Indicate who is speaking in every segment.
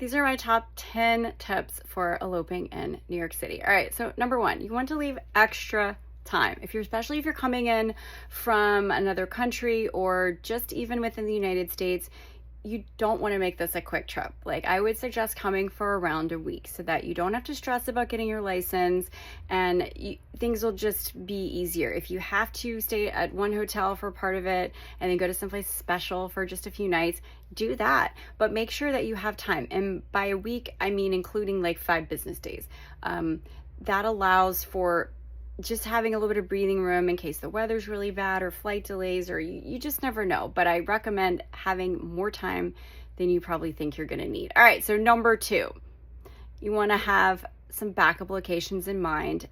Speaker 1: These are my top 10 tips for eloping in New York City. All right, so number one, you want to leave extra time. Especially if you're coming in from another country or just even within the United States, you don't want to make this a quick trip. Like, I would suggest coming for around a week so that you don't have to stress about getting your license, and things will just be easier. If you have to stay at one hotel for part of it and then go to someplace special for just a few nights, do that. But make sure that you have time. And by a week, I mean including like 5 business days. That allows for just having a little bit of breathing room in case the weather's really bad or flight delays, or you just never know. But I recommend having more time than you probably think you're going to need. All right, so number 2, you want to have some backup locations in mind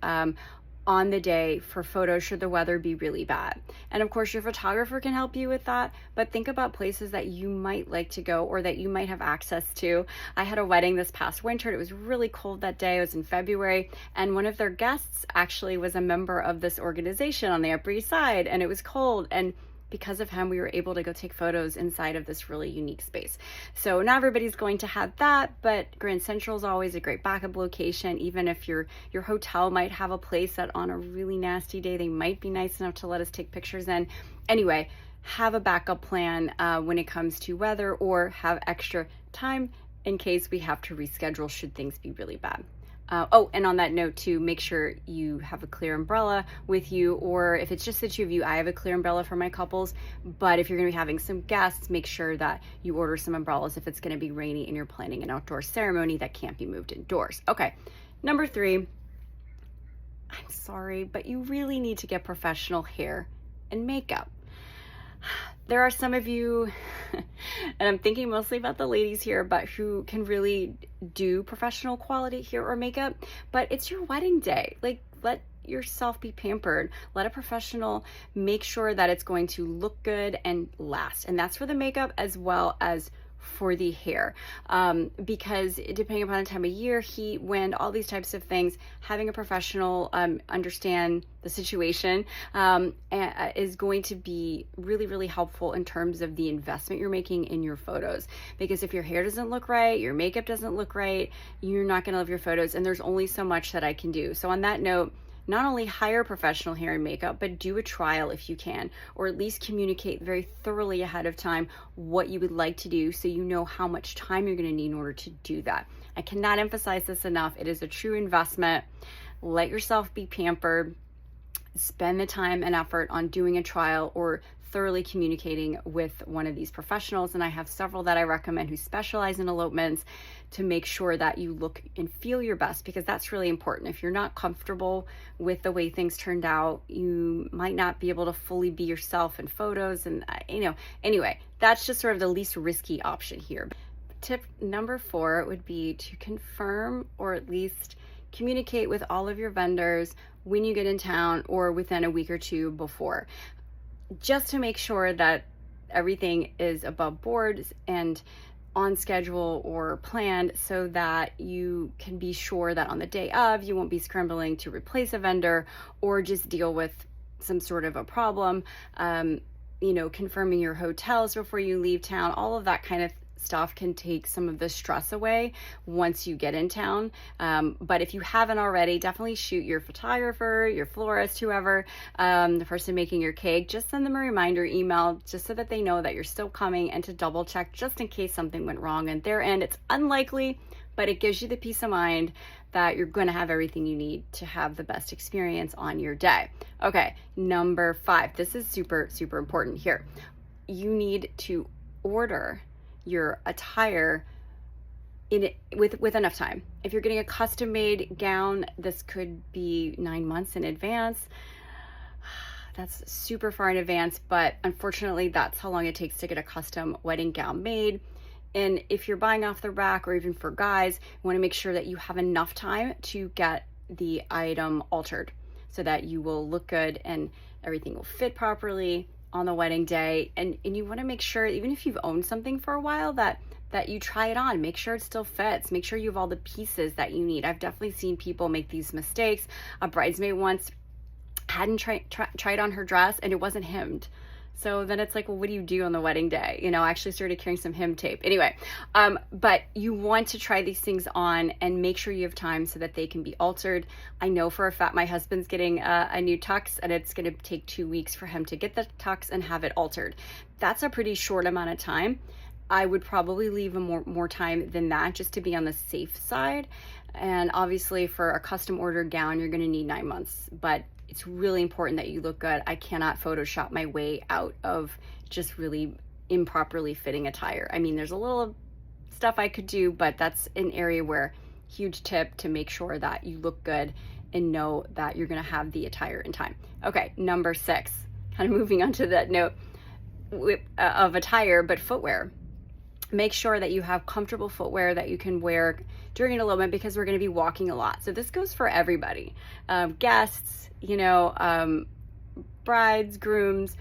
Speaker 1: on the day for photos should the weather be really bad. And of course, your photographer can help you with that, but think about places that you might like to go or that you might have access to. I had a wedding this past winter. It was really cold that day. It was in February, and one of their guests actually was a member of this organization on the Upper East Side, and it was cold, and because of him, we were able to go take photos inside of this really unique space. So not everybody's going to have that, but Grand Central is always a great backup location. Even if your hotel might have a place that on a really nasty day, they might be nice enough to let us take pictures in. Anyway, have a backup plan when it comes to weather, or have extra time in case we have to reschedule should things be really bad. And on that note too, make sure you have a clear umbrella with you, or if it's just the two of you, I have a clear umbrella for my couples, but if you're gonna be having some guests, make sure that you order some umbrellas if it's gonna be rainy and you're planning an outdoor ceremony that can't be moved indoors. Okay, number 3, I'm sorry, but you really need to get professional hair and makeup. There are some of you, and I'm thinking mostly about the ladies here, but who can really do professional quality hair or makeup, but it's your wedding day. Like, let yourself be pampered. Let a professional make sure that it's going to look good and last. And that's for the makeup as well as for the hair, because depending upon the time of year, heat, wind, all these types of things, having a professional understand the situation is going to be really, really helpful in terms of the investment you're making in your photos. Because if your hair doesn't look right, your makeup doesn't look right, you're not going to love your photos, and there's only so much that I can do. So on that note, not only hire professional hair and makeup, but do a trial if you can, or at least communicate very thoroughly ahead of time what you would like to do so you know how much time you're going to need in order to do that. I cannot emphasize this enough. It is a true investment. Let yourself be pampered. Spend the time and effort on doing a trial or thoroughly communicating with one of these professionals. And I have several that I recommend who specialize in elopements to make sure that you look and feel your best, because that's really important. If you're not comfortable with the way things turned out, you might not be able to fully be yourself in photos. And anyway, that's just sort of the least risky option here. Tip number 4 would be to confirm, or at least communicate with all of your vendors when you get in town or within a week or 2 before, just to make sure that everything is above board and on schedule or planned, so that you can be sure that on the day of, you won't be scrambling to replace a vendor or just deal with some sort of a problem. Confirming your hotels before you leave town, all of that kind of stuff can take some of the stress away once you get in town. But if you haven't already, definitely shoot your photographer, your florist, whoever, the person making your cake, just send them a reminder email just so that they know that you're still coming, and to double check just in case something went wrong on their end. It's unlikely, but it gives you the peace of mind that you're going to have everything you need to have the best experience on your day. Okay, number 5. This is super, super important here. You need to order your attire with enough time. If you're getting a custom made gown, this could be 9 months in advance. That's super far in advance, but unfortunately that's how long it takes to get a custom wedding gown made. And if you're buying off the rack, or even for guys, you want to make sure that you have enough time to get the item altered so that you will look good and everything will fit properly on the wedding day. And you want to make sure, even if you've owned something for a while, that you try it on, make sure it still fits, make sure you have all the pieces that you need. I've definitely seen people make these mistakes. A bridesmaid once hadn't tried on her dress and it wasn't hemmed. So then it's like, well, what do you do on the wedding day? You know, I actually started carrying some hem tape. Anyway, but you want to try these things on and make sure you have time so that they can be altered. I know for a fact my husband's getting a new tux, and it's going to take 2 weeks for him to get the tux and have it altered. That's a pretty short amount of time. I would probably leave a more time than that just to be on the safe side. And obviously for a custom ordered gown, you're going to need 9 months, but it's really important that you look good. I cannot Photoshop my way out of just really improperly fitting attire. I mean, there's a little stuff I could do, but that's an area where huge tip to make sure that you look good and know that you're going to have the attire in time. Okay, number 6, kind of moving on to that note of attire, but footwear. Make sure that you have comfortable footwear that you can wear during an elopement, because we're going to be walking a lot. So this goes for everybody, guests, you know, brides, grooms,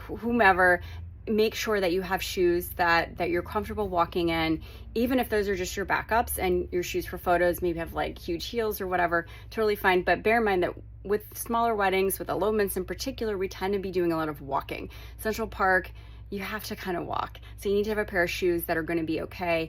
Speaker 1: whomever. Make sure that you have shoes that you're comfortable walking in, even if those are just your backups, and your shoes for photos maybe have like huge heels or whatever, totally fine. But bear in mind that with smaller weddings, with elopements in particular, we tend to be doing a lot of walking. Central Park, you have to kind of walk. So you need to have a pair of shoes that are going to be okay.